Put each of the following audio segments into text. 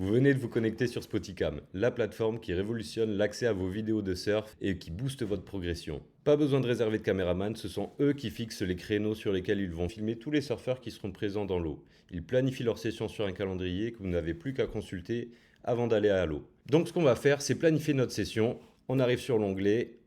Vous venez de vous connecter sur Spoticam, la plateforme qui révolutionne l'accès à vos vidéos de surf et qui booste votre progression. Pas besoin de réserver de caméraman, ce sont eux qui fixent les créneaux sur lesquels ils vont filmer tous les surfeurs qui seront présents dans l'eau. Ils planifient leurs sessions sur un calendrier que vous n'avez plus qu'à consulter avant d'aller à l'eau. Donc ce qu'on va faire, c'est planifier notre session. On arrive sur l'onglet.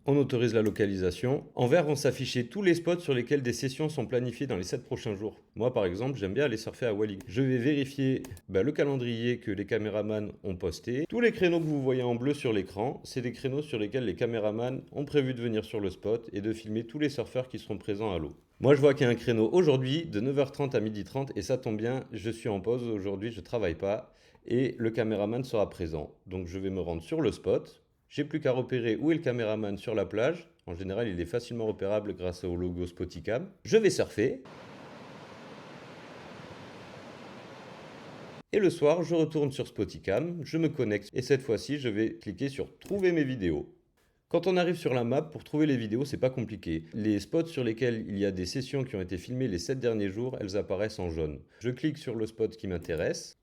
On autorise la localisation. En vert vont s'afficher tous les spots sur lesquels des sessions sont planifiées dans les 7 prochains jours. Moi par exemple, j'aime bien aller surfer à Wally. Je vais vérifier le calendrier que les caméramans ont posté. Tous les créneaux que vous voyez en bleu sur l'écran, c'est des créneaux sur lesquels les caméramans ont prévu de venir sur le spot et de filmer tous les surfeurs qui seront présents à l'eau. Moi je vois qu'il y a un créneau aujourd'hui de 9h30 à 12h30 et ça tombe bien, je suis en pause aujourd'hui, je ne travaille pas et le caméraman sera présent. Donc je vais me rendre sur le spot. J'ai plus qu'à repérer où est le caméraman sur la plage. En général, il est facilement repérable grâce au logo Spoticam. Je vais surfer. Et le soir, je retourne sur Spoticam, je me connecte et cette fois-ci, je vais cliquer sur Trouver mes vidéos. Quand on arrive sur la map, pour trouver les vidéos, c'est pas compliqué. Les spots sur lesquels il y a des sessions qui ont été filmées les 7 derniers jours, elles apparaissent en jaune. Je clique sur le spot qui m'intéresse.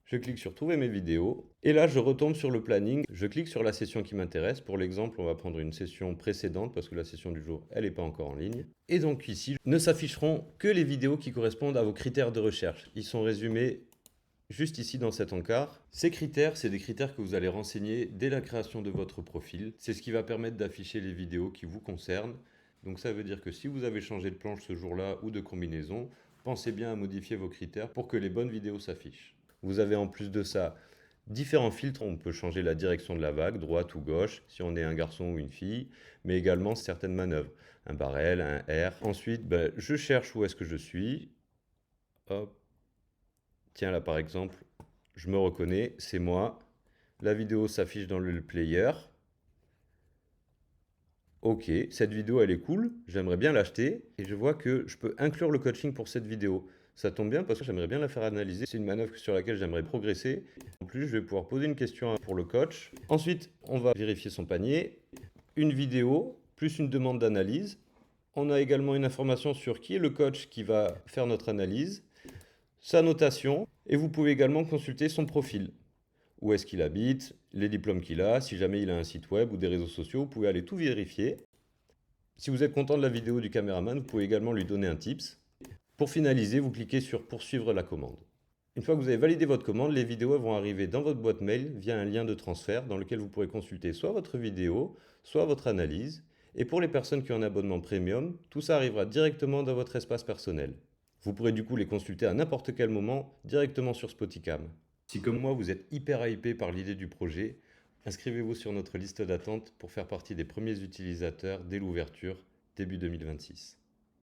Je clique sur Trouver mes vidéos et là je retombe sur le planning. Je clique sur la session qui m'intéresse. Pour l'exemple, on va prendre une session précédente parce que la session du jour, elle n'est pas encore en ligne. Et donc ici, ne s'afficheront que les vidéos qui correspondent à vos critères de recherche. Ils sont résumés juste ici dans cet encart. Ces critères, c'est des critères que vous allez renseigner dès la création de votre profil. C'est ce qui va permettre d'afficher les vidéos qui vous concernent. Donc ça veut dire que si vous avez changé de planche ce jour-là ou de combinaison, pensez bien à modifier vos critères pour que les bonnes vidéos s'affichent. Vous avez en plus de ça différents filtres. On peut changer la direction de la vague, droite ou gauche, si on est un garçon ou une fille, mais également certaines manœuvres. Un barrel, un R. Ensuite, je cherche où est-ce que je suis. Hop. Tiens, là par exemple, je me reconnais, c'est moi. La vidéo s'affiche dans le player. Ok, cette vidéo elle est cool, j'aimerais bien l'acheter et je vois que je peux inclure le coaching pour cette vidéo. Ça tombe bien parce que j'aimerais bien la faire analyser. C'est une manœuvre sur laquelle j'aimerais progresser. En plus, je vais pouvoir poser une question pour le coach. Ensuite, on va vérifier son panier. Une vidéo, plus une demande d'analyse. On a également une information sur qui est le coach qui va faire notre analyse, sa notation, et vous pouvez également consulter son profil. Où est-ce qu'il habite, les diplômes qu'il a, si jamais il a un site web ou des réseaux sociaux, vous pouvez aller tout vérifier. Si vous êtes content de la vidéo du caméraman, vous pouvez également lui donner un tips. Pour finaliser, vous cliquez sur Poursuivre la commande. Une fois que vous avez validé votre commande, les vidéos vont arriver dans votre boîte mail via un lien de transfert dans lequel vous pourrez consulter soit votre vidéo, soit votre analyse. Et pour les personnes qui ont un abonnement premium, tout ça arrivera directement dans votre espace personnel. Vous pourrez du coup les consulter à n'importe quel moment directement sur Spoticam. Si comme moi vous êtes hyper hypé par l'idée du projet, inscrivez-vous sur notre liste d'attente pour faire partie des premiers utilisateurs dès l'ouverture début 2026.